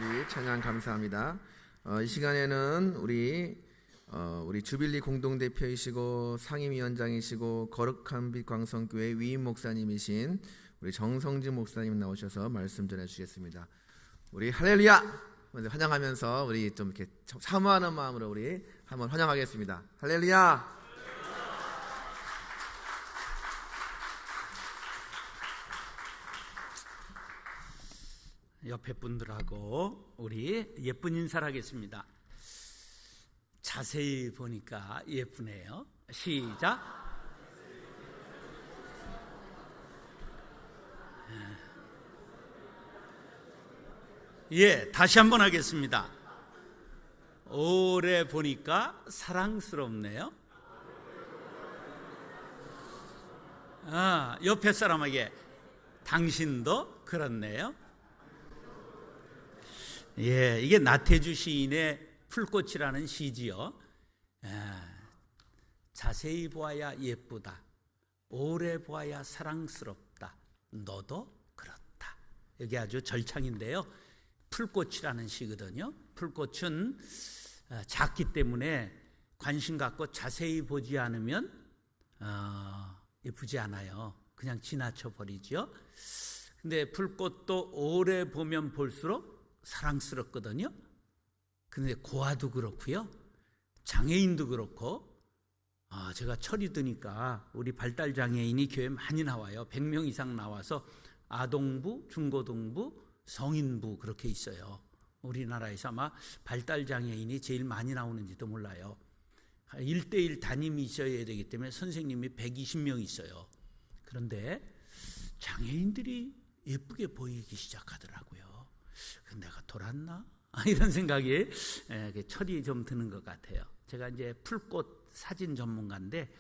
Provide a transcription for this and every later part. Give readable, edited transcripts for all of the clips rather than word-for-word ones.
우리 찬양 감사합니다. 이 시간에는 우리 주빌리 공동대표이시고 상임위원장이시고 거룩한 빛 광성교회 위임 목사님이신 우리 정성진 목사님 나오셔서 말씀 전해주시겠습니다. 우리 할렐루야! 먼저 환영하면서 우리 좀 이렇게 사모하는 마음으로 우리 한번 환영하겠습니다. 할렐루야! 옆에 분들하고 우리 예쁜 인사를 하겠습니다. 자세히 보니까 예쁘네요. 시작. 다시 한번 하겠습니다. 오래 보니까 사랑스럽네요. 옆에 사람에게 당신도 그렇네요. 이게 나태주 시인의 풀꽃이라는 시지요. 자세히 보아야 예쁘다, 오래 보아야 사랑스럽다, 너도 그렇다. 여기 아주 절창인데요. 풀꽃이라는 시거든요. 풀꽃은 작기 때문에 관심 갖고 자세히 보지 않으면 예쁘지 않아요. 그냥 지나쳐 버리죠. 근데 풀꽃도 오래 보면 볼수록 사랑스럽거든요. 근데 고아도 그렇고요, 장애인도 그렇고, 제가 철이 드니까 우리 발달장애인이 교회에 많이 나와요. 100명 이상 나와서 아동부, 중고등부, 성인부 그렇게 있어요. 우리나라에서 아마 발달장애인이 제일 많이 나오는지도 몰라요. 1:1 담임이 있어야 되기 때문에 선생님이 120명 있어요. 그런데 장애인들이 예쁘게 보이기 시작하더라고요. 내가 돌았나? 이런 생각이 철이 좀 드는 것 같아요. 제가 이제 풀꽃 사진 전문가인데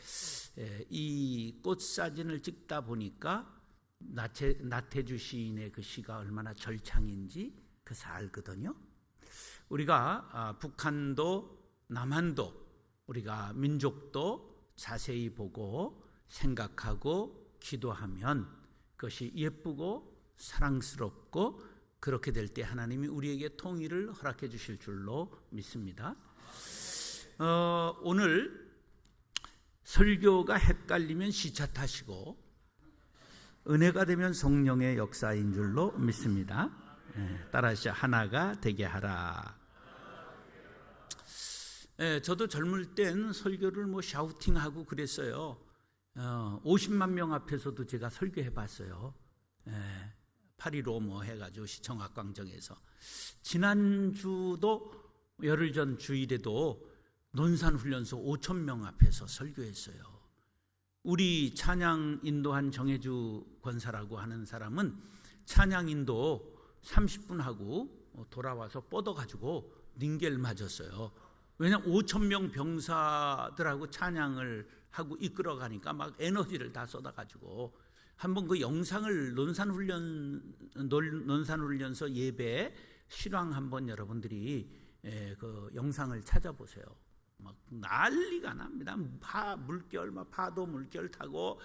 이 꽃 사진을 찍다 보니까 나태주 시인의 그 시가 얼마나 절창인지 그래서 알거든요. 우리가 북한도 남한도 우리가 민족도 자세히 보고 생각하고 기도하면 그것이 예쁘고 사랑스럽고 그렇게 될 때 하나님이 우리에게 통일을 허락해 주실 줄로 믿습니다. 오늘 설교가 헷갈리면 시차 타시고 은혜가 되면 성령의 역사인 줄로 믿습니다. 따라하시죠. 하나가 되게 하라. 저도 젊을 땐 설교를 샤우팅하고 그랬어요. 50만 명 앞에서도 제가 설교해 봤어요. 8.15 해가지고 시청학광장에서. 지난주도 열흘 전 주일에도 논산훈련소 5,000명 앞에서 설교했어요. 우리 찬양 인도한 정혜주 권사라고 하는 사람은 찬양 인도 30분 하고 돌아와서 뻗어가지고 링겔 맞았어요. 왜냐하면 5,000명 병사들하고 찬양을 하고 이끌어가니까 막 에너지를 다 쏟아가지고 한번 그 영상을 논산훈련소 예배 실황 한번 여러분들이 그 영상을 찾아보세요. 막 난리가 납니다. 물결 막 파도 물결 타고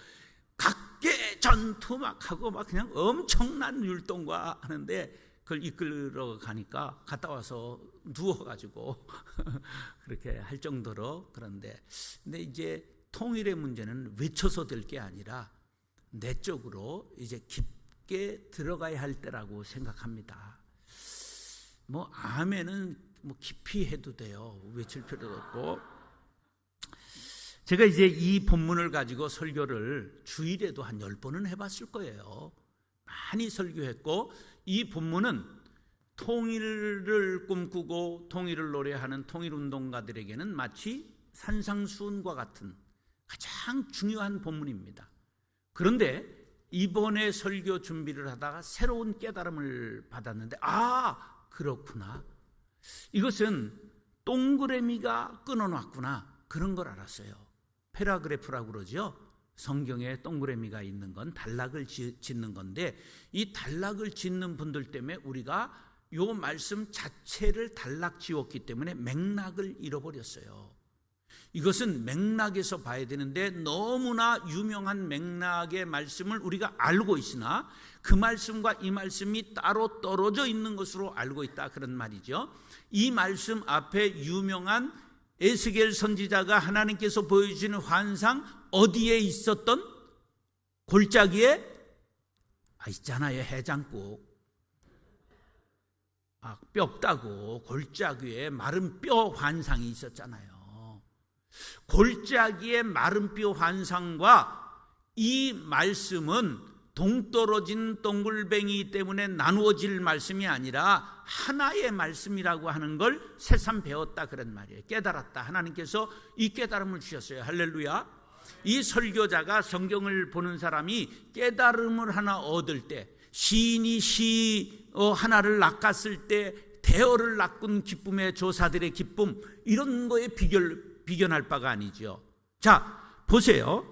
각계 전투 막 하고 막 그냥 엄청난 율동과 하는데 그걸 이끌어 가니까 갔다 와서 누워가지고 그렇게 할 정도로. 근데 이제 통일의 문제는 외쳐서 될 게 아니라 내적으로 이제 깊게 들어가야 할 때라고 생각합니다. 아멘은 깊이 해도 돼요. 외칠 필요도 없고. 제가 이제 이 본문을 가지고 설교를 주일에도 한 10번은 해봤을 거예요. 많이 설교했고, 이 본문은 통일을 꿈꾸고 통일을 노래하는 통일운동가들에게는 마치 산상수훈과 같은 가장 중요한 본문입니다. 그런데 이번에 설교 준비를 하다가 새로운 깨달음을 받았는데, 그렇구나. 이것은 동그라미가 끊어놨구나. 그런 걸 알았어요. 패라그래프라고 그러죠. 성경에 동그라미가 있는 건 단락을 짓는 건데, 이 단락을 짓는 분들 때문에 우리가 요 말씀 자체를 단락 지웠기 때문에 맥락을 잃어버렸어요. 이것은 맥락에서 봐야 되는데 너무나 유명한 맥락의 말씀을 우리가 알고 있으나 그 말씀과 이 말씀이 따로 떨어져 있는 것으로 알고 있다, 그런 말이죠. 이 말씀 앞에 유명한 에스겔 선지자가 하나님께서 보여주시는 환상, 어디에 있었던? 골짜기에 있잖아요. 해장국 뼈 따고 골짜기에 마른 뼈 환상이 있었잖아요. 골짜기의 마른 뼈 환상과 이 말씀은 동떨어진 동글뱅이 때문에 나누어질 말씀이 아니라 하나의 말씀이라고 하는 걸 새삼 배웠다, 그런 말이에요. 깨달았다. 하나님께서 이 깨달음을 주셨어요. 할렐루야. 이 설교자가, 성경을 보는 사람이 깨달음을 하나 얻을 때, 시인이 시 하나를 낚았을 때 대어를 낚은 기쁨의 조사들의 기쁨, 이런 거에 비견할 바가 아니죠. 자, 보세요.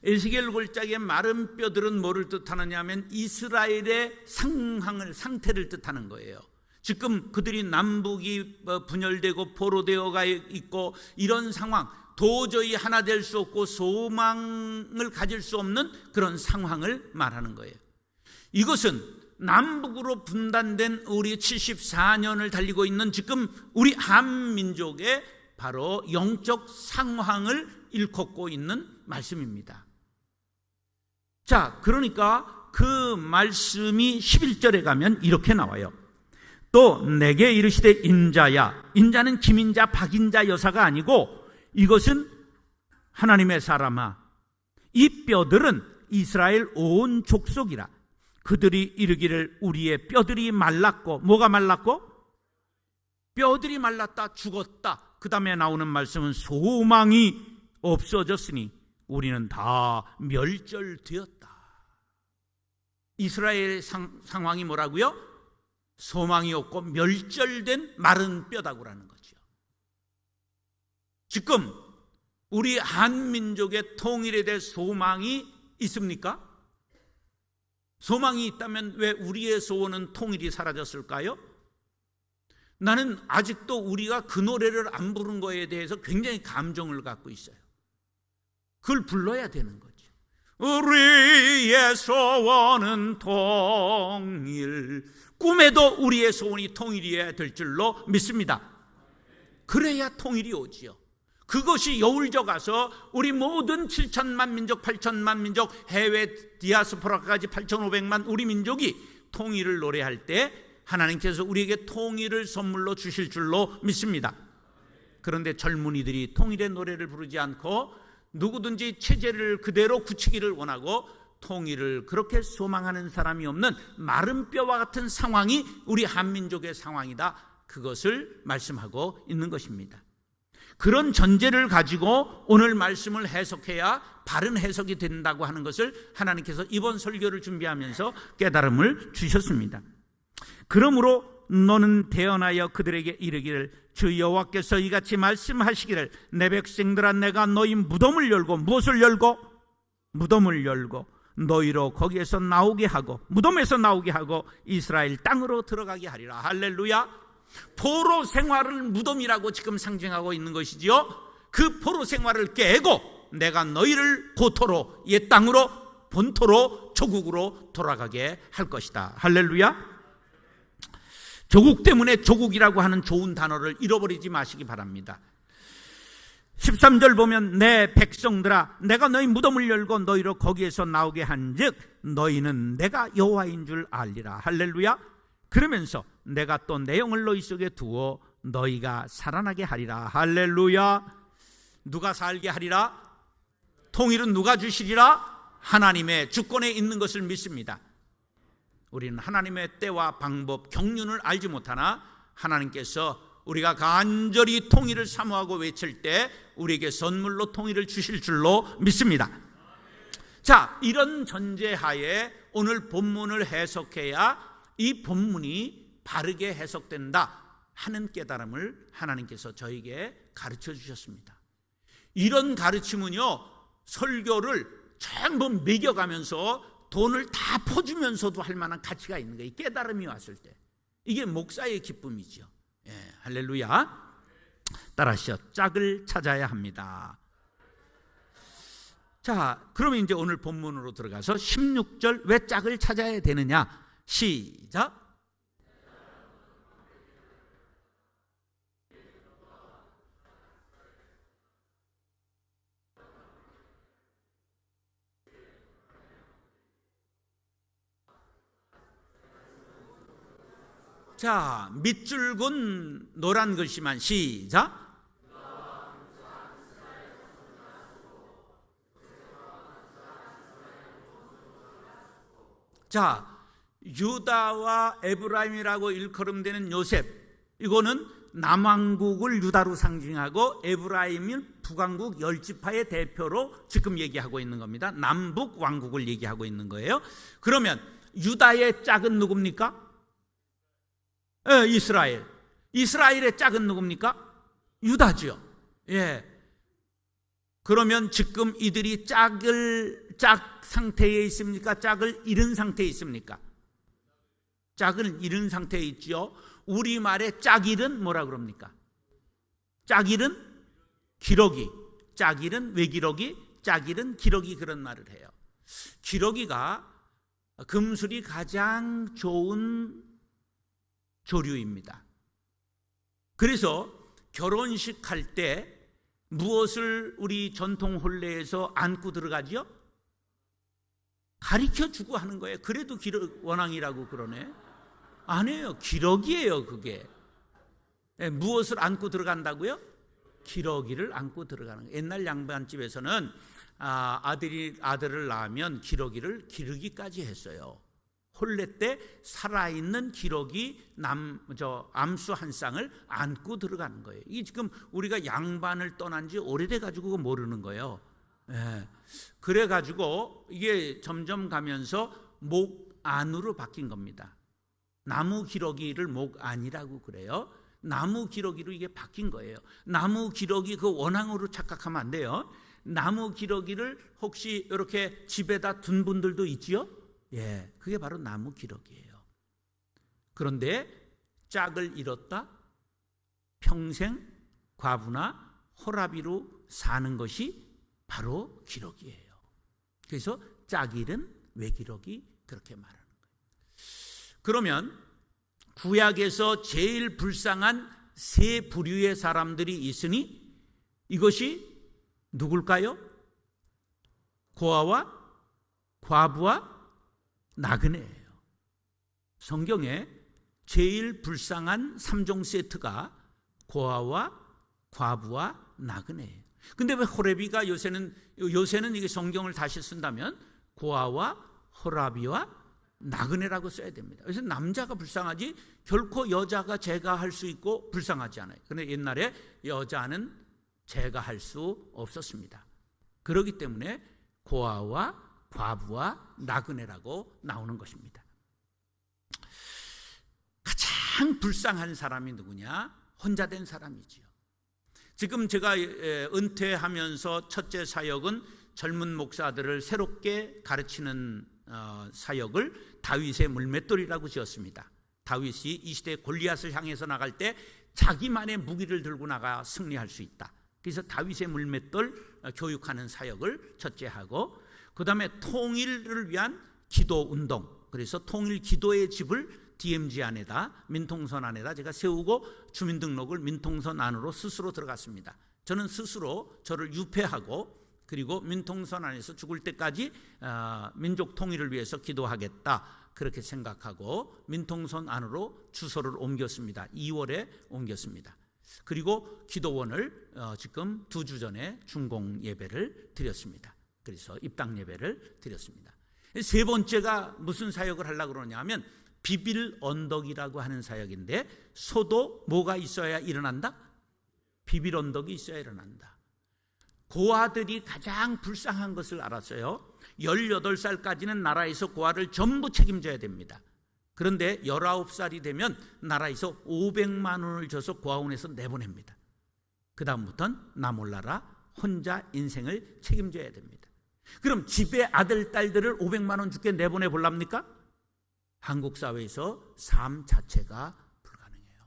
에스겔 골짜기의 마른 뼈들은 뭐를 뜻하느냐 하면 이스라엘의 상태를 뜻하는 거예요. 지금 그들이 남북이 분열되고 포로되어가 있고 이런 상황, 도저히 하나 될 수 없고 소망을 가질 수 없는 그런 상황을 말하는 거예요. 이것은 남북으로 분단된 우리 74년을 달리고 있는 지금 우리 한민족의 바로 영적 상황을 일컫고 있는 말씀입니다. 자, 그러니까 그 말씀이 11절에 가면 이렇게 나와요. 또 내게 이르시되 인자야, 인자는 김인자 박인자 여사가 아니고 이것은 하나님의 사람아, 이 뼈들은 이스라엘 온 족속이라. 그들이 이르기를 우리의 뼈들이 말랐고, 뭐가 말랐고? 뼈들이 말랐다, 죽었다. 그 다음에 나오는 말씀은 소망이 없어졌으니 우리는 다 멸절되었다. 이스라엘의 상황이 뭐라고요? 소망이 없고 멸절된 마른 뼈다구라는 거죠. 지금 우리 한민족의 통일에 대해 소망이 있습니까? 소망이 있다면 왜 우리의 소원은 통일이 사라졌을까요? 나는 아직도 우리가 그 노래를 안 부른 거에 대해서 굉장히 감정을 갖고 있어요. 그걸 불러야 되는 거죠. 우리의 소원은 통일. 꿈에도 우리의 소원이 통일이어야 될 줄로 믿습니다. 그래야 통일이 오지요. 그것이 여울져 가서 우리 모든 7천만 민족, 8천만 민족, 해외 디아스포라까지 8,500만 우리 민족이 통일을 노래할 때 하나님께서 우리에게 통일을 선물로 주실 줄로 믿습니다. 그런데 젊은이들이 통일의 노래를 부르지 않고 누구든지 체제를 그대로 굳히기를 원하고 통일을 그렇게 소망하는 사람이 없는 마른 뼈와 같은 상황이 우리 한민족의 상황이다, 그것을 말씀하고 있는 것입니다. 그런 전제를 가지고 오늘 말씀을 해석해야 바른 해석이 된다고 하는 것을 하나님께서 이번 설교를 준비하면서 깨달음을 주셨습니다. 그러므로 너는 대언하여 그들에게 이르기를 주 여호와께서 이같이 말씀하시기를 내 백성들아, 내가 너희 무덤을 열고, 무엇을 열고? 무덤을 열고 너희로 거기에서 나오게 하고, 무덤에서 나오게 하고 이스라엘 땅으로 들어가게 하리라. 할렐루야. 포로 생활을 무덤이라고 지금 상징하고 있는 것이지요. 그 포로 생활을 깨고 내가 너희를 고토로, 옛 땅으로, 본토로, 조국으로 돌아가게 할 것이다. 할렐루야. 조국 때문에 조국이라고 하는 좋은 단어를 잃어버리지 마시기 바랍니다. 13절 보면 내 백성들아, 내가 너희 무덤을 열고 너희로 거기에서 나오게 한즉 너희는 내가 여호와인 줄 알리라. 할렐루야. 그러면서 내가 또 내 영을 너희 속에 두어 너희가 살아나게 하리라. 할렐루야. 누가 살게 하리라? 통일은 누가 주시리라? 하나님의 주권에 있는 것을 믿습니다. 우리는 하나님의 때와 방법, 경륜을 알지 못하나 하나님께서 우리가 간절히 통일을 사모하고 외칠 때 우리에게 선물로 통일을 주실 줄로 믿습니다. 자, 이런 전제하에 오늘 본문을 해석해야 이 본문이 바르게 해석된다 하는 깨달음을 하나님께서 저에게 가르쳐 주셨습니다. 이런 가르침은요, 설교를 전부 매겨가면서 돈을 다 퍼주면서도 할 만한 가치가 있는 거예요. 깨달음이 왔을 때. 이게 목사의 기쁨이죠. 예, 할렐루야. 따라하시오. 짝을 찾아야 합니다. 자, 그러면 이제 오늘 본문으로 들어가서 16절 왜 짝을 찾아야 되느냐? 시작. 자, 밑줄근 노란 글씨만 시작. 자, 유다와 에브라임이라고 일컬음되는 요셉, 이거는 남왕국을 유다로 상징하고 에브라임은 북왕국 열지파의 대표로 지금 얘기하고 있는 겁니다. 남북 왕국을 얘기하고 있는 거예요. 그러면 유다의 짝은 누굽니까? 이스라엘. 이스라엘의 짝은 누굽니까? 유다죠. 예. 그러면 지금 이들이 짝 상태에 있습니까? 짝을 잃은 상태에 있습니까? 짝을 잃은 상태에 있죠. 우리말의 짝일은 뭐라 그럽니까? 짝일은 기러기, 짝일은 외기러기, 짝일은 기러기, 그런 말을 해요. 기러기가 금술이 가장 좋은 조류입니다. 그래서 결혼식 할 때 무엇을 우리 전통 혼례에서 안고 들어가죠? 가르쳐주고 하는 거예요. 그래도 원앙이라고 그러네. 아니에요. 기러기예요. 그게. 무엇을 안고 들어간다고요? 기러기를 안고 들어가는 거예요. 옛날 양반집에서는 아들을 낳으면 기러기를 기르기까지 했어요. 혼례 때 살아있는 기러기 암수 한 쌍을 안고 들어가는 거예요. 이게 지금 우리가 양반을 떠난 지 오래돼 가지고 모르는 거예요. 예. 그래 가지고 이게 점점 가면서 목 안으로 바뀐 겁니다. 나무 기러기를 목 안이라고 그래요. 나무 기러기로 이게 바뀐 거예요. 나무 기러기 그 원앙으로 착각하면 안 돼요. 나무 기러기를 혹시 이렇게 집에다 둔 분들도 있지요? 예, 그게 바로 나무 기러기예요. 그런데 짝을 잃었다, 평생 과부나 호라비로 사는 것이 바로 기러기예요. 그래서 짝일은 외기러기, 그렇게 말하는 거예요. 그러면 구약에서 제일 불쌍한 세 부류의 사람들이 있으니 이것이 누굴까요? 고아와 과부와 나그네예요. 성경에 제일 불쌍한 3종 세트가 고아와 과부와 나그네예요. 근데 왜 호레비가 요새는 이게 성경을 다시 쓴다면 고아와 호라비와 나그네라고 써야 됩니다. 그래서 남자가 불쌍하지 결코 여자가 제가할 수 있고 불쌍하지 않아요. 그런데 옛날에 여자는 제가할 수 없었습니다. 그렇기 때문에 고아와 과부와 나그네라고 나오는 것입니다. 가장 불쌍한 사람이 누구냐? 혼자 된 사람이지요. 지금 제가 은퇴하면서 첫째 사역은 젊은 목사들을 새롭게 가르치는 사역을 다윗의 물맷돌이라고 지었습니다. 다윗이 이 시대 골리앗을 향해서 나갈 때 자기만의 무기를 들고 나가 승리할 수 있다. 그래서 다윗의 물맷돌 교육하는 사역을 첫째 하고, 그 다음에 통일을 위한 기도 운동, 그래서 통일 기도의 집을 DMZ 안에다, 민통선 안에다 제가 세우고 주민등록을 민통선 안으로 스스로 들어갔습니다. 저는 스스로 저를 유폐하고, 그리고 민통선 안에서 죽을 때까지 민족 통일을 위해서 기도하겠다, 그렇게 생각하고 민통선 안으로 주소를 옮겼습니다. 2월에 옮겼습니다. 그리고 기도원을 지금 2주 전에 중공 예배를 드렸습니다. 그래서 입당 예배를 드렸습니다. 세 번째가 무슨 사역을 하려고 그러냐 하면 비빌 언덕이라고 하는 사역인데, 소도 뭐가 있어야 일어난다? 비빌 언덕이 있어야 일어난다. 고아들이 가장 불쌍한 것을 알았어요. 18살까지는 나라에서 고아를 전부 책임져야 됩니다. 그런데 19살이 되면 나라에서 500만 원을 줘서 고아원에서 내보냅니다. 그 다음부터는 나 몰라라, 혼자 인생을 책임져야 됩니다. 그럼 집에 아들, 딸들을 500만 원 주게 내보내볼랍니까? 한국 사회에서 삶 자체가 불가능해요.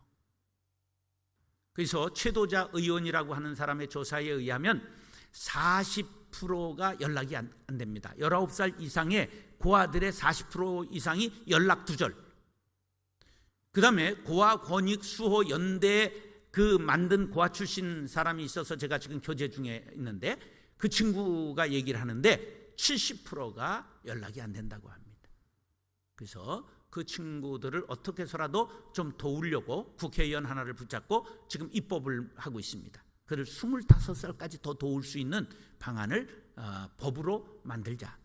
그래서 최도자 의원이라고 하는 사람의 조사에 의하면 40%가 연락이 안 됩니다. 19살 이상의 고아들의 40% 이상이 연락 두절. 그 다음에 고아 권익 수호 연대 그 만든 고아 출신 사람이 있어서 제가 지금 교제 중에 있는데 그 친구가 얘기를 하는데 70%가 연락이 안 된다고 합니다. 그래서 그 친구들을 어떻게 해서라도 좀 도우려고 국회의원 하나를 붙잡고 지금 입법을 하고 있습니다. 그를 25살까지 더 도울 수 있는 방안을 법으로 만들자.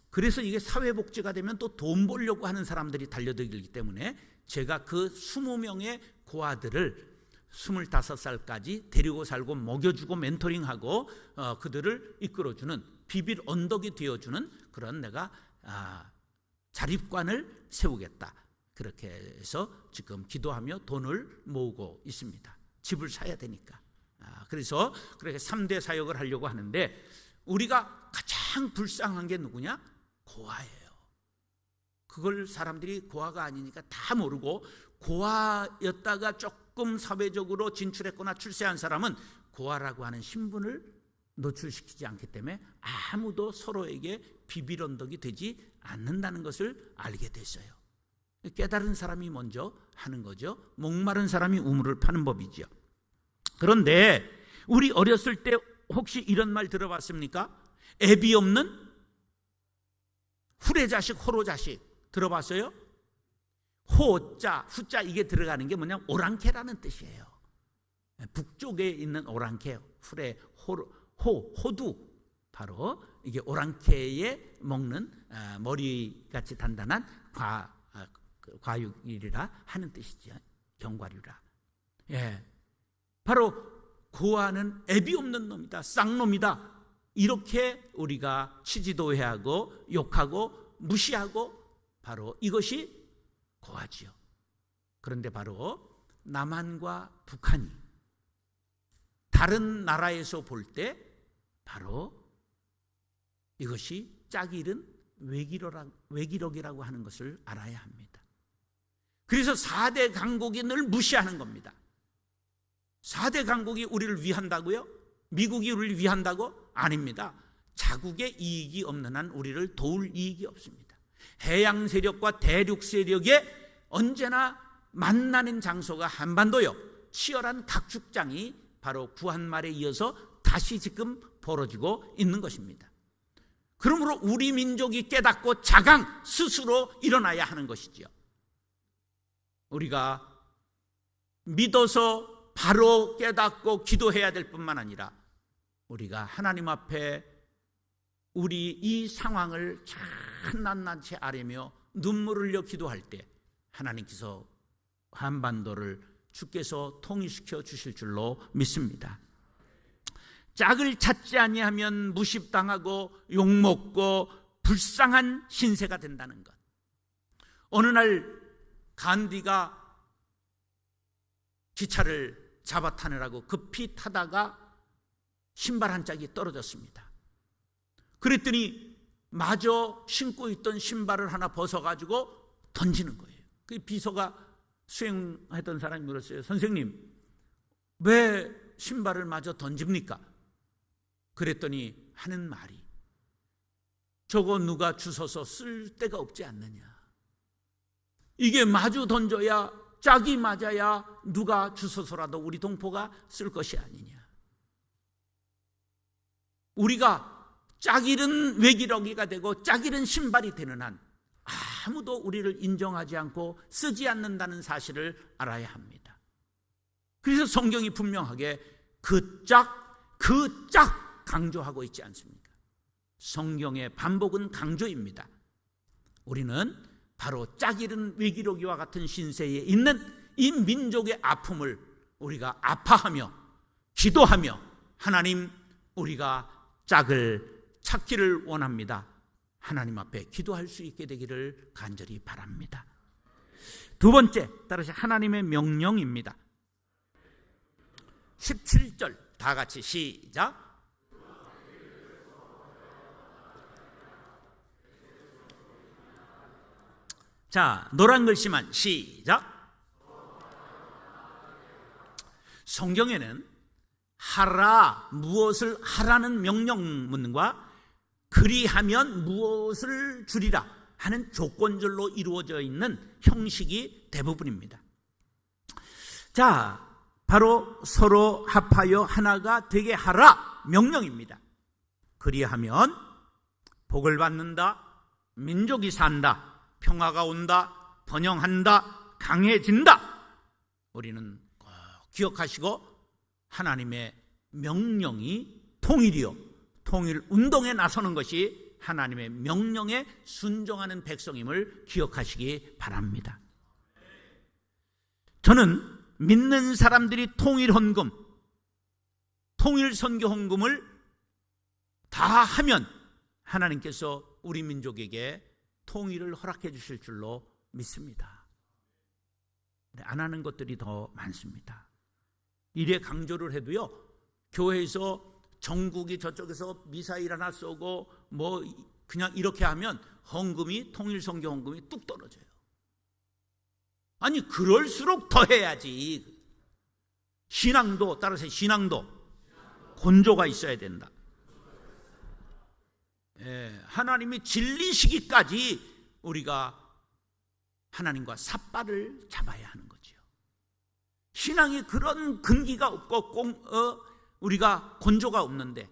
그래서 이게 사회복지가 되면 또 돈 벌려고 하는 사람들이 달려들기 때문에 제가 그 20명의 고아들을 25살까지 데리고 살고 먹여주고 멘토링하고 그들을 이끌어주는 비빌 언덕이 되어주는 그런 내가 자립관을 세우겠다. 그렇게 해서 지금 기도하며 돈을 모으고 있습니다. 집을 사야 되니까. 그래서 그렇게 3대 사역을 하려고 하는데 우리가 가장 불쌍한 게 누구냐? 고아예요. 그걸 사람들이 고아가 아니니까 다 모르고 고아였다가 조금 사회적으로 진출했거나 출세한 사람은 고아라고 하는 신분을 노출시키지 않기 때문에 아무도 서로에게 비빌 언덕이 되지 않는다는 것을 알게 됐어요. 깨달은 사람이 먼저 하는 거죠. 목마른 사람이 우물을 파는 법이죠. 그런데 우리 어렸을 때 혹시 이런 말 들어봤습니까? 애비 없는 후레자식 호로자식 들어봤어요? 호자 후자 이게 들어가는 게 뭐냐면 오랑캐라는 뜻이에요. 북쪽에 있는 오랑캐 후레 호두 바로 이게 오랑캐에 먹는 머리같이 단단한 과육이라 하는 뜻이죠. 견과류라. 예, 바로 고아는 애비 없는 놈이다, 쌍놈이다. 이렇게 우리가 치지도회하고 욕하고 무시하고 바로 이것이 고아지요. 그런데 바로 남한과 북한이 다른 나라에서 볼 때 바로 이것이 짝이 잃은 외기록이라고 하는 것을 알아야 합니다. 그래서 4대 강국이 늘 무시하는 겁니다. 4대 강국이 우리를 위한다고요? 미국이 우리를 위한다고? 아닙니다. 자국의 이익이 없는 한 우리를 도울 이익이 없습니다. 해양 세력과 대륙 세력에 언제나 만나는 장소가 한반도요. 치열한 각축장이 바로 구한말에 이어서 다시 지금 벌어지고 있는 것입니다. 그러므로 우리 민족이 깨닫고 자강 스스로 일어나야 하는 것이지요. 우리가 믿어서 바로 깨닫고 기도해야 될 뿐만 아니라 우리가 하나님 앞에 우리 이 상황을 참 낱낱이 아뢰며 눈물을 흘려 기도할 때 하나님께서 한반도를 주께서 통일시켜 주실 줄로 믿습니다. 짝을 찾지 아니하면 무십당하고 욕먹고 불쌍한 신세가 된다는 것. 어느 날 간디가 기차를 잡아 타느라고 급히 타다가 신발 한 짝이 떨어졌습니다. 그랬더니 마저 신고 있던 신발을 하나 벗어가지고 던지는 거예요. 그 비서가 수행하던 사람이 물었어요. 선생님, 왜 신발을 마저 던집니까? 그랬더니 하는 말이 저거 누가 주워서 쓸 데가 없지 않느냐. 이게 마주 던져야 짝이 맞아야 누가 주워서라도 우리 동포가 쓸 것이 아니냐. 우리가 짝 잃은 외기러기가 되고 짝 잃은 신발이 되는 한 아무도 우리를 인정하지 않고 쓰지 않는다는 사실을 알아야 합니다. 그래서 성경이 분명하게 그 짝 강조하고 있지 않습니까? 성경의 반복은 강조입니다. 우리는 바로 짝 잃은 외기러기와 같은 신세에 있는 이 민족의 아픔을 우리가 아파하며 기도하며 하나님 우리가 짝을 찾기를 원합니다. 하나님 앞에 기도할 수 있게 되기를 간절히 바랍니다. 두 번째, 따라서 하나님의 명령입니다. 17절 다 같이 시작. 자, 노란 글씨만 시작. 성경에는 하라, 무엇을 하라는 명령문과 그리하면 무엇을 주리라 하는 조건절로 이루어져 있는 형식이 대부분입니다. 자, 바로 서로 합하여 하나가 되게 하라 명령입니다. 그리하면 복을 받는다, 민족이 산다, 평화가 온다, 번영한다, 강해진다. 우리는 꼭 기억하시고 하나님의 명령이 통일이요, 통일 운동에 나서는 것이 하나님의 명령에 순종하는 백성임을 기억하시기 바랍니다. 저는 믿는 사람들이 통일 헌금, 통일 선교 헌금을 다 하면 하나님께서 우리 민족에게 통일을 허락해 주실 줄로 믿습니다. 안 하는 것들이 더 많습니다. 이래 강조를 해도요, 교회에서 전국이 저쪽에서 미사일 하나 쏘고 뭐 그냥 이렇게 하면 헌금이, 통일 선교 헌금이 뚝 떨어져요. 아니, 그럴수록 더 해야지. 신앙도, 따라서 신앙도 곤조가 있어야 된다. 하나님이 진리시기까지 우리가 하나님과 삿발을 잡아야 하는 거지요. 신앙이 그런 근기가 없고 우리가 곤조가 없는데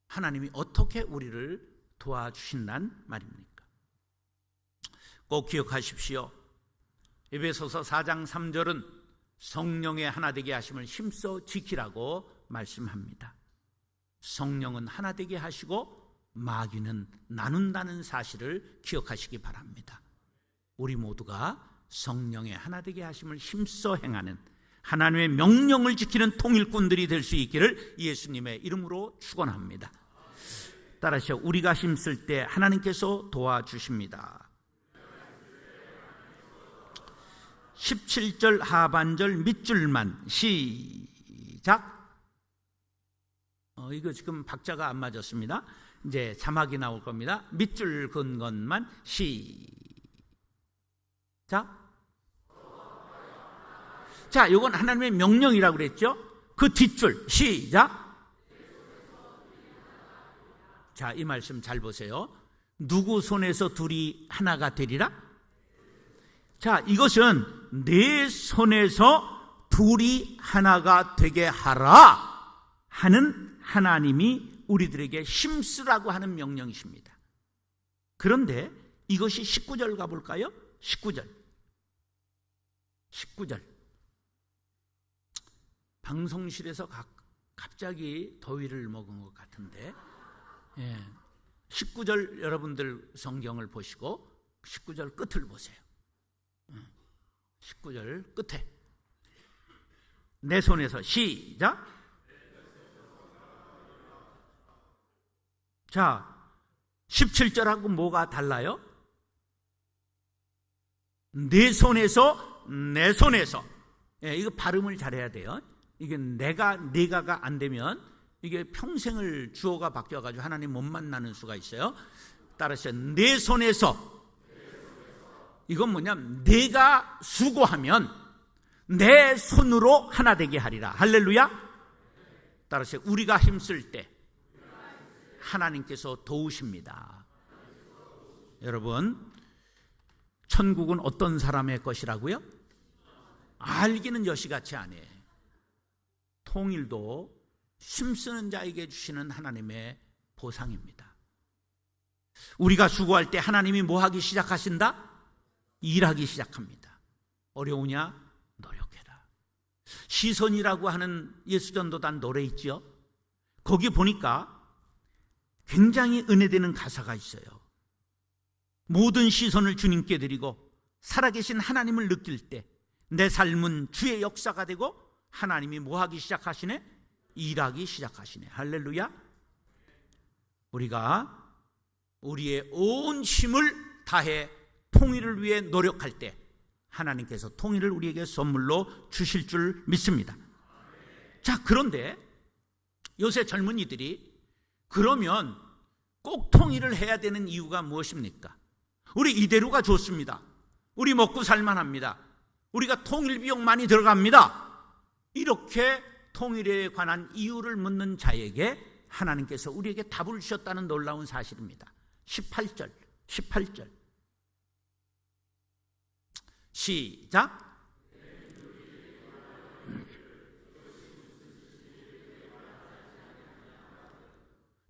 하나님이 어떻게 우리를 도와주신단 말입니까? 꼭 기억하십시오. 에베소서 4장 3절은 성령의 하나 되게 하심을 힘써 지키라고 말씀합니다. 성령은 하나 되게 하시고 마귀는 나눈다는 사실을 기억하시기 바랍니다. 우리 모두가 성령의 하나 되게 하심을 힘써 행하는 하나님의 명령을 지키는 통일꾼들이 될 수 있기를 예수님의 이름으로 축원합니다. 따라서 우리가 힘쓸 때 하나님께서 도와주십니다. 17절 하반절 밑줄만 시작. 이거 지금 박자가 안 맞았습니다. 이제 자막이 나올 겁니다. 밑줄 긋은 것만 시작. 자, 이건 하나님의 명령이라고 그랬죠. 그 뒷줄 시작. 자, 이 말씀 잘 보세요. 누구 손에서 둘이 하나가 되리라? 자, 이것은 내 손에서 둘이 하나가 되게 하라 하는 하나님이 우리들에게 힘쓰라고 하는 명령이십니다. 그런데 이것이 19절 가볼까요? 19절. 방송실에서 갑자기 더위를 먹은 것 같은데 19절 여러분들 성경을 보시고 19절 끝을 보세요. 19절 끝에 내 손에서 시작. 자, 17절하고 뭐가 달라요? 내 손에서, 내 손에서. 이거 발음을 잘해야 돼요. 이게 내가가 안 되면 이게 평생을 주어가 바뀌어가지고 하나님 못 만나는 수가 있어요. 따라서 내 손에서. 이건 뭐냐면 내가 수고하면 내 손으로 하나 되게 하리라. 할렐루야. 따라서 우리가 힘쓸 때 하나님께서 도우십니다. 여러분, 천국은 어떤 사람의 것이라고요? 알기는 여시같이 안 해. 통일도 힘쓰는 자에게 주시는 하나님의 보상입니다. 우리가 수고할 때 하나님이 뭐 하기 시작하신다? 일하기 시작합니다. 어려우냐? 노력해라. 시선이라고 하는 예수전도단 노래 있죠? 거기 보니까 굉장히 은혜되는 가사가 있어요. 모든 시선을 주님께 드리고 살아계신 하나님을 느낄 때 내 삶은 주의 역사가 되고 하나님이 뭐 하기 시작하시네? 일하기 시작하시네. 할렐루야. 우리가 우리의 온 힘을 다해 통일을 위해 노력할 때 하나님께서 통일을 우리에게 선물로 주실 줄 믿습니다. 자, 그런데 요새 젊은이들이 그러면 꼭 통일을 해야 되는 이유가 무엇입니까? 우리 이대로가 좋습니다. 우리 먹고 살만합니다. 우리가 통일 비용 많이 들어갑니다. 이렇게 통일에 관한 이유를 묻는 자에게 하나님께서 우리에게 답을 주셨다는 놀라운 사실입니다. 18절 시작.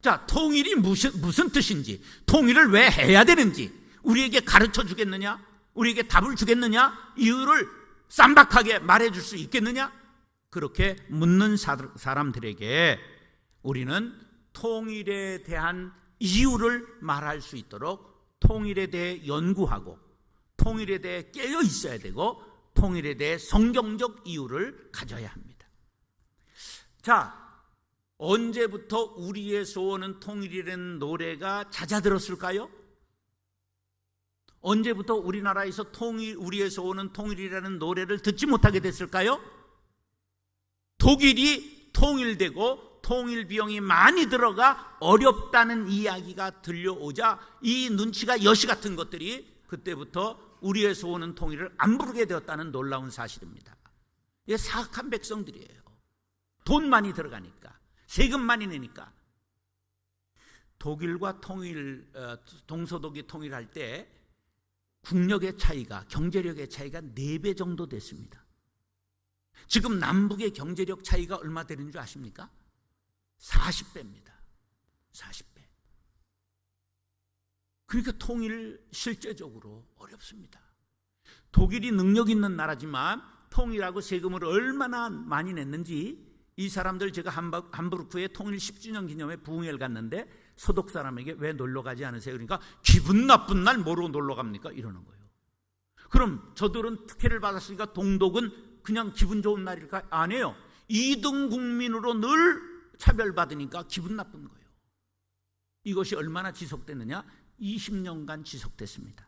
자, 통일이 무슨 뜻인지, 통일을 왜 해야 되는지 우리에게 가르쳐 주겠느냐? 우리에게 답을 주겠느냐? 이유를 쌈박하게 말해줄 수 있겠느냐? 그렇게 묻는 사람들에게 우리는 통일에 대한 이유를 말할 수 있도록 통일에 대해 연구하고 통일에 대해 깨어 있어야 되고 통일에 대해 성경적 이유를 가져야 합니다. 자, 언제부터 우리의 소원은 통일이라는 노래가 잦아들었을까요? 언제부터 우리나라에서 우리의 소원은 통일이라는 노래를 듣지 못하게 됐을까요? 독일이 통일되고 통일 비용이 많이 들어가 어렵다는 이야기가 들려오자 이 눈치가 여시 같은 것들이 그때부터 우리의 소원은 통일을 안 부르게 되었다는 놀라운 사실입니다. 이게 사악한 백성들이에요. 돈 많이 들어가니까, 세금 많이 내니까. 독일과 동서독이 통일할 때 국력의 차이가, 경제력의 차이가 4배 정도 됐습니다. 지금 남북의 경제력 차이가 얼마 되는 줄 아십니까? 40배입니다. 40배. 그러니까 통일 실제적으로 어렵습니다. 독일이 능력 있는 나라지만 통일하고 세금을 얼마나 많이 냈는지 이 사람들, 제가 함부르크에 통일 10주년 기념회 부흥회를 갔는데 서독 사람에게 왜 놀러 가지 않으세요? 그러니까 기분 나쁜 날 뭐로 놀러 갑니까? 이러는 거예요. 그럼 저들은 특혜를 받았으니까 동독은 그냥 기분 좋은 날일까? 아니에요. 2등 국민으로 늘 차별받으니까 기분 나쁜 거예요. 이것이 얼마나 지속됐느냐? 20년간 지속됐습니다.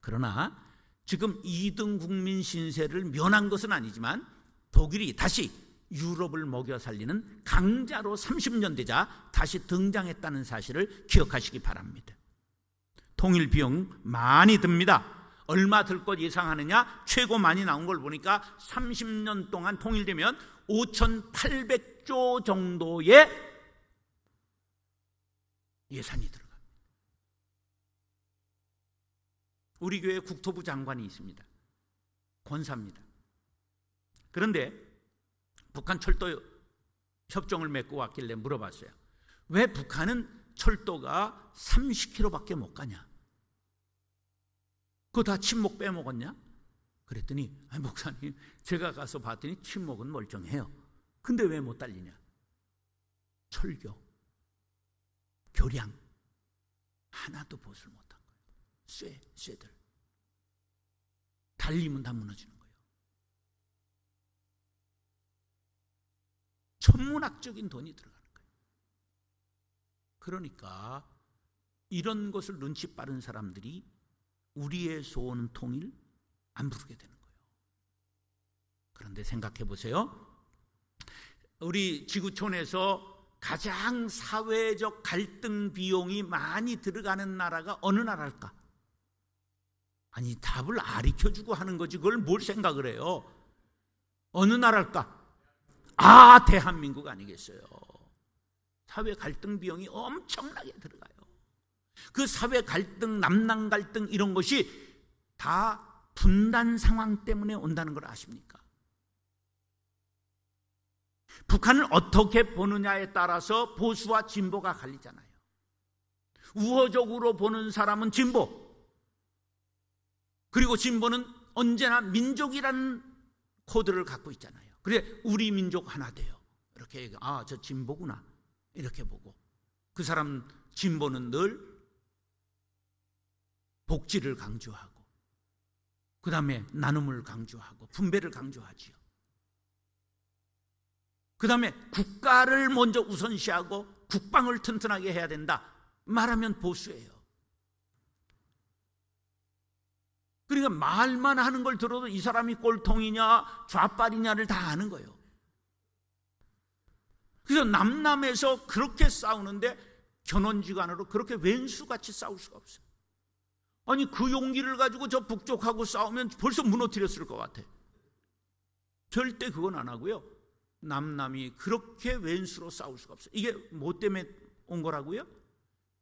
그러나 지금 2등 국민 신세를 면한 것은 아니지만 독일이 다시 유럽을 먹여 살리는 강자로 30년 되자 다시 등장했다는 사실을 기억하시기 바랍니다. 통일 비용 많이 듭니다. 얼마 들 것 예상하느냐? 최고 많이 나온 걸 보니까 30년 동안 통일되면 5,800조 정도의 예산이 들어갑니다. 우리 교회 국토부 장관이 있습니다. 권사입니다. 그런데 북한 철도 협정을 맺고 왔길래 물어봤어요. 왜 북한은 철도가 30km밖에 못 가냐? 그거 다 친목 빼먹었냐? 그랬더니 목사님, 제가 가서 봤더니 친목은 멀쩡해요. 근데 왜 못 달리냐? 철교, 교량 하나도 보수를 못한 거예요. 쇠들 달리면 다 무너지는 거예요. 천문학적인 돈이 들어가는 거예요. 그러니까 이런 것을 눈치 빠른 사람들이 우리의 소원은 통일 안 부르게 되는 거예요. 그런데 생각해 보세요. 우리 지구촌에서 가장 사회적 갈등 비용이 많이 들어가는 나라가 어느 나라일까? 아니, 답을 가르쳐주고 하는 거지 그걸 뭘 생각을 해요? 어느 나라일까? 대한민국 아니겠어요? 사회 갈등 비용이 엄청나게 들어가요. 그 사회 갈등, 남남 갈등 이런 것이 다 분단 상황 때문에 온다는 걸 아십니까? 북한을 어떻게 보느냐에 따라서 보수와 진보가 갈리잖아요. 우호적으로 보는 사람은 진보, 그리고 진보는 언제나 민족이라는 코드를 갖고 있잖아요. 그래, 우리 민족 하나 돼요. 이렇게 저 진보구나 이렇게 보고, 그 사람 진보는 늘 복지를 강조하고 그 다음에 나눔을 강조하고 분배를 강조하지요. 그 다음에 국가를 먼저 우선시하고 국방을 튼튼하게 해야 된다 말하면 보수예요. 그러니까 말만 하는 걸 들어도 이 사람이 꼴통이냐 좌빨이냐를 다 아는 거예요. 그래서 남남에서 그렇게 싸우는데 견원지간으로 그렇게 왼수같이 싸울 수가 없어요. 아니, 그 용기를 가지고 저 북쪽하고 싸우면 벌써 무너뜨렸을 것 같아. 절대 그건 안 하고요. 남남이 그렇게 왼수로 싸울 수가 없어요. 이게 뭐 때문에 온 거라고요?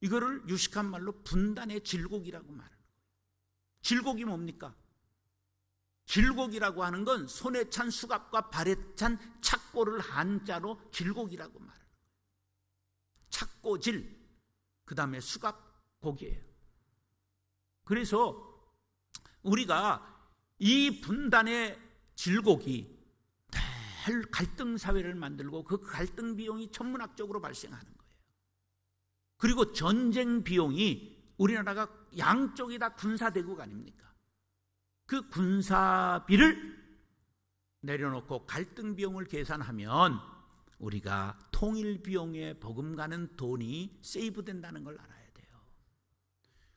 이거를 유식한 말로 분단의 질곡이라고 말하는 거예요. 질곡이 뭡니까? 질곡이라고 하는 건 손에 찬 수갑과 발에 찬 착고를 한자로 질곡이라고 말하는 거예요. 착고질, 그 다음에 수갑곡이에요. 그래서 우리가 이 분단의 질곡이 늘 갈등 사회를 만들고 그 갈등 비용이 천문학적으로 발생하는 거예요. 그리고 전쟁 비용이 우리나라가 양쪽이 다 군사대국 아닙니까? 그 군사비를 내려놓고 갈등 비용을 계산하면 우리가 통일 비용에 버금가는 돈이 세이브된다는 걸 알아야 돼요.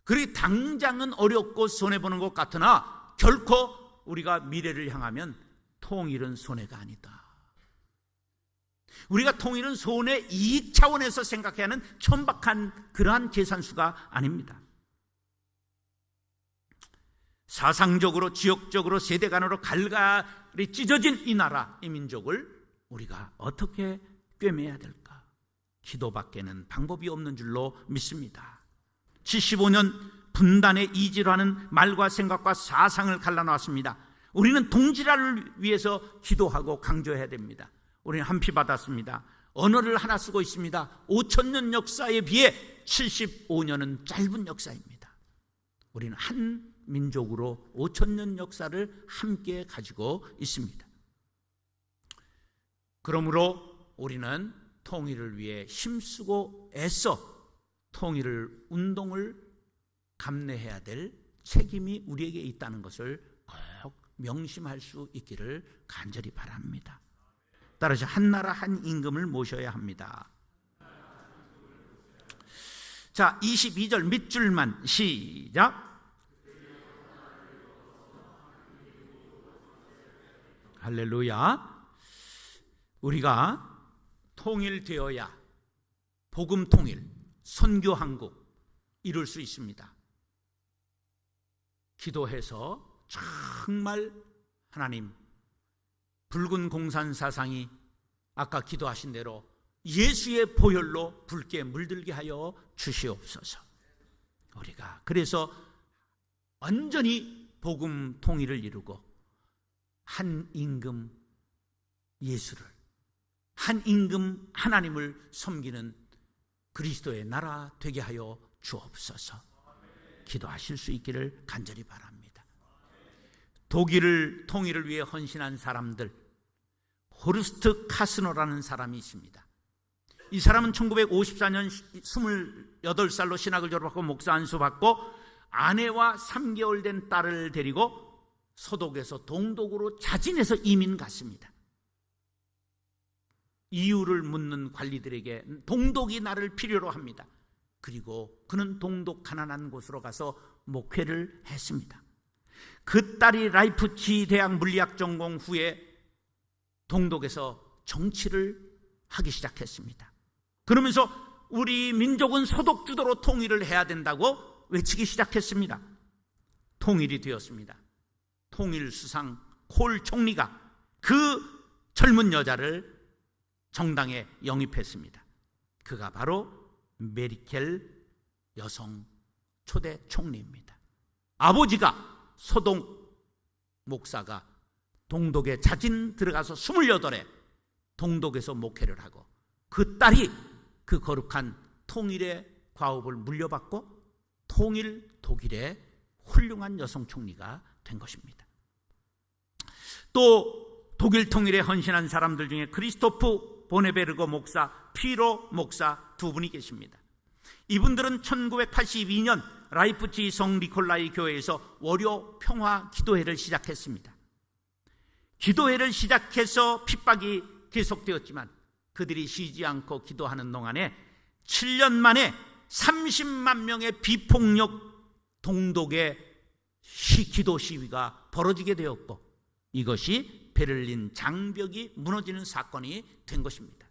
그리고 당장은 어렵고 손해보는 것 같으나 결코 우리가 미래를 향하면 통일은 손해가 아니다. 우리가 통일은 손해 이익 차원에서 생각해야 하는 천박한 그러한 계산수가 아닙니다. 사상적으로 지역적으로 세대 간으로 갈갈이 찢어진 이 나라, 이 민족을 우리가 어떻게 꿰매야 될까? 기도밖에는 방법이 없는 줄로 믿습니다. 75년 분단의 이지라는 말과 생각과 사상을 갈라놓았습니다. 우리는 동지라를 위해서 기도하고 강조해야 됩니다. 우리는 한 피 받았습니다. 언어를 하나 쓰고 있습니다. 5,000년 역사에 비해 75년은 짧은 역사입니다. 우리는 한 민족으로 5,000년 역사를 함께 가지고 있습니다. 그러므로 우리는 통일을 위해 힘쓰고 애써 통일을 운동을 감내해야 될 책임이 우리에게 있다는 것을 꼭 명심할 수 있기를 간절히 바랍니다. 따라서 한 나라 한 임금을 모셔야 합니다. 자, 22절 밑줄만 시작. 할렐루야. 우리가 통일되어야 복음 통일, 선교 한국 이룰 수 있습니다. 기도해서 정말 하나님, 붉은 공산 사상이 아까 기도하신 대로 예수의 보혈로 붉게 물들게 하여 주시옵소서. 우리가 그래서 완전히 복음 통일을 이루고 한 임금 예수를, 한 임금 하나님을 섬기는 그리스도의 나라 되게 하여 주옵소서. 기도하실 수 있기를 간절히 바랍니다. 독일을 통일을 위해 헌신한 사람들, 호르스트 카스너라는 사람이 있습니다. 이 사람은 1954년 28살로 신학을 졸업하고 목사 안수 받고 아내와 3개월 된 딸을 데리고 서독에서 동독으로 자진해서 이민 갔습니다. 이유를 묻는 관리들에게 동독이 나를 필요로 합니다. 그리고 그는 동독 가난한 곳으로 가서 목회를 했습니다. 그 딸이 라이프치 대학 물리학 전공 후에 동독에서 정치를 하기 시작했습니다. 그러면서 우리 민족은 소독 주도로 통일을 해야 된다고 외치기 시작했습니다. 통일이 되었습니다. 통일 수상 콜 총리가 그 젊은 여자를 정당에 영입했습니다. 그가 바로 메리켈 여성 초대 총리입니다. 아버지가 소독 목사가 동독에 자진 들어가서 28에 동독에서 목회를 하고 그 딸이 그 거룩한 통일의 과업을 물려받고 통일 독일의 훌륭한 여성 총리가 된 것입니다. 또 독일 통일에 헌신한 사람들 중에 크리스토프 보네베르거 목사, 피로 목사 두 분이 계십니다. 이분들은 1982년 라이프치 성 니콜라이 교회에서 월요 평화 기도회를 시작했습니다. 기도회를 시작해서 핍박이 계속되었지만 그들이 쉬지 않고 기도하는 동안에 7년 만에 30만 명의 비폭력 동독의 기도 시위가 벌어지게 되었고 이것이 베를린 장벽이 무너지는 사건이 된 것입니다.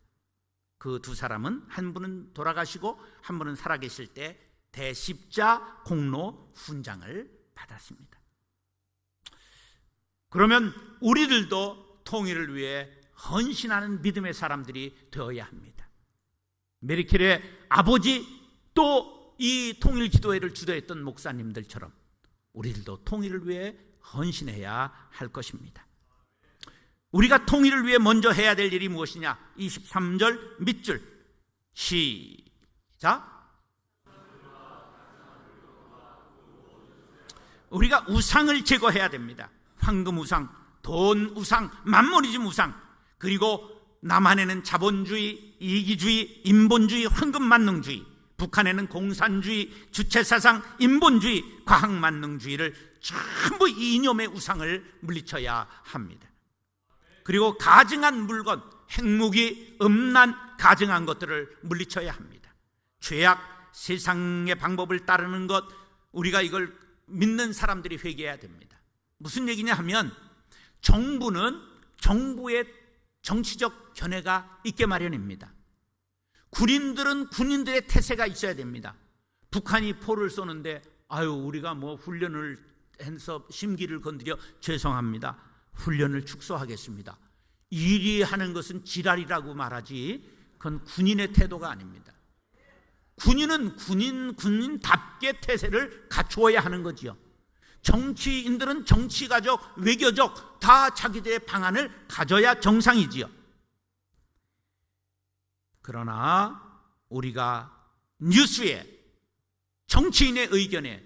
그 두 사람은 한 분은 돌아가시고 한 분은 살아계실 때 대십자 공로 훈장을 받았습니다. 그러면 우리들도 통일을 위해 헌신하는 믿음의 사람들이 되어야 합니다. 메르켈의 아버지 또 이 통일기도회를 주도했던 목사님들처럼 우리들도 통일을 위해 헌신해야 할 것입니다. 우리가 통일을 위해 먼저 해야 될 일이 무엇이냐? 23절 밑줄 시작. 우리가 우상을 제거해야 됩니다. 황금 우상, 돈 우상, 만모니즘 우상, 그리고 남한에는 자본주의, 이기주의, 인본주의, 황금만능주의, 북한에는 공산주의, 주체사상, 인본주의, 과학만능주의를 전부 이 이념의 우상을 물리쳐야 합니다. 그리고 가증한 물건, 핵무기, 음란, 가증한 것들을 물리쳐야 합니다. 죄악, 세상의 방법을 따르는 것, 우리가 이걸 믿는 사람들이 회개해야 됩니다. 무슨 얘기냐 하면 정부는 정부의 정치적 견해가 있게 마련입니다. 군인들은 군인들의 태세가 있어야 됩니다. 북한이 포를 쏘는데 우리가 훈련을 해서 심기를 건드려 죄송합니다. 훈련을 축소하겠습니다. 이리 하는 것은 지랄이라고 말하지 그건 군인의 태도가 아닙니다. 군인은 군인답게 태세를 갖추어야 하는 거지요. 정치인들은 정치가적, 외교적 다 자기들의 방안을 가져야 정상이지요. 그러나 우리가 뉴스에, 정치인의 의견에,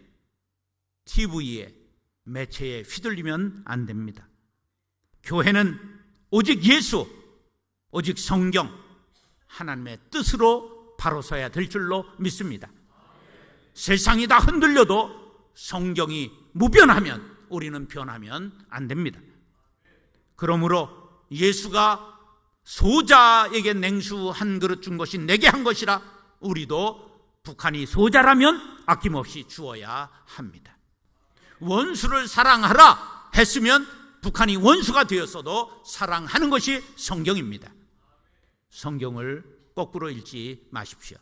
TV에, 매체에 휘둘리면 안 됩니다. 교회는 오직 예수, 오직 성경, 하나님의 뜻으로 바로 서야 될 줄로 믿습니다. 세상이 다 흔들려도 성경이 무변하면 우리는 변하면 안 됩니다. 그러므로 예수가 소자에게 냉수 한 그릇 준 것이 내게 한 것이라 우리도 북한이 소자라면 아낌없이 주어야 합니다. 원수를 사랑하라 했으면 북한이 원수가 되었어도 사랑하는 것이 성경입니다. 성경을 거꾸로 읽지 마십시오.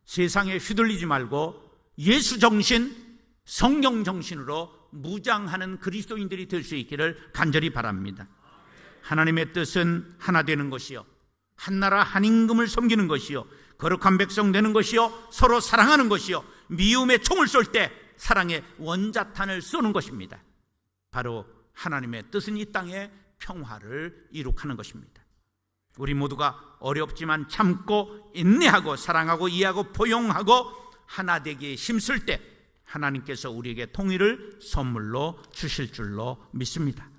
세상에 휘둘리지 말고 예수 정신, 성경 정신으로 무장하는 그리스도인들이 될 수 있기를 간절히 바랍니다. 하나님의 뜻은 하나 되는 것이요, 한나라 한임금을 섬기는 것이요, 거룩한 백성 되는 것이요, 서로 사랑하는 것이요, 미움의 총을 쏠 때 사랑의 원자탄을 쏘는 것입니다. 바로 하나님의 뜻은 이 땅에 평화를 이룩하는 것입니다. 우리 모두가 어렵지만 참고 인내하고 사랑하고 이해하고 포용하고 하나 되기에 힘쓸 때 하나님께서 우리에게 통일을 선물로 주실 줄로 믿습니다.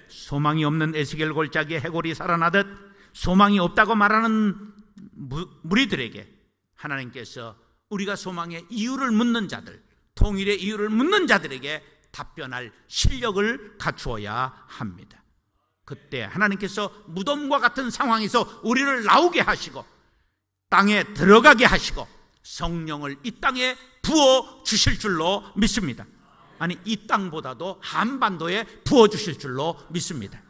소망이 없는 에스겔 골짜기에 해골이 살아나듯 소망이 없다고 말하는 무리들에게 하나님께서 우리가 소망의 이유를 묻는 자들, 통일의 이유를 묻는 자들에게 답변할 실력을 갖추어야 합니다. 그때 하나님께서 무덤과 같은 상황에서 우리를 나오게 하시고 땅에 들어가게 하시고 성령을 이 땅에 부어 주실 줄로 믿습니다. 아니, 이 땅보다도 한반도에 부어주실 줄로 믿습니다.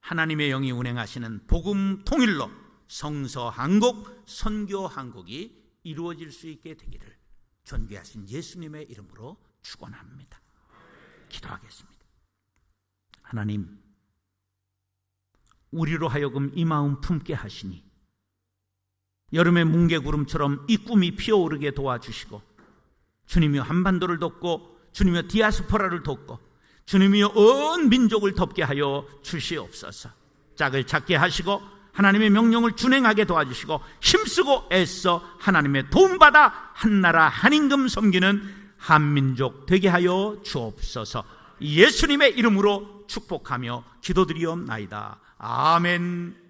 하나님의 영이 운행하시는 복음 통일로 성서 한국, 선교 한국이 이루어질 수 있게 되기를 존귀하신 예수님의 이름으로 축원합니다. 기도하겠습니다. 하나님, 우리로 하여금 이 마음 품게 하시니 여름의 뭉게구름처럼 이 꿈이 피어오르게 도와주시고 주님이여 한반도를 돕고 주님이여 디아스포라를 돕고 주님이여 온 민족을 돕게 하여 주시옵소서. 짝을 찾게 하시고 하나님의 명령을 준행하게 도와주시고 힘쓰고 애써 하나님의 도움받아 한나라 한임금 섬기는 한민족 되게 하여 주옵소서. 예수님의 이름으로 축복하며 기도드리옵나이다. 아멘.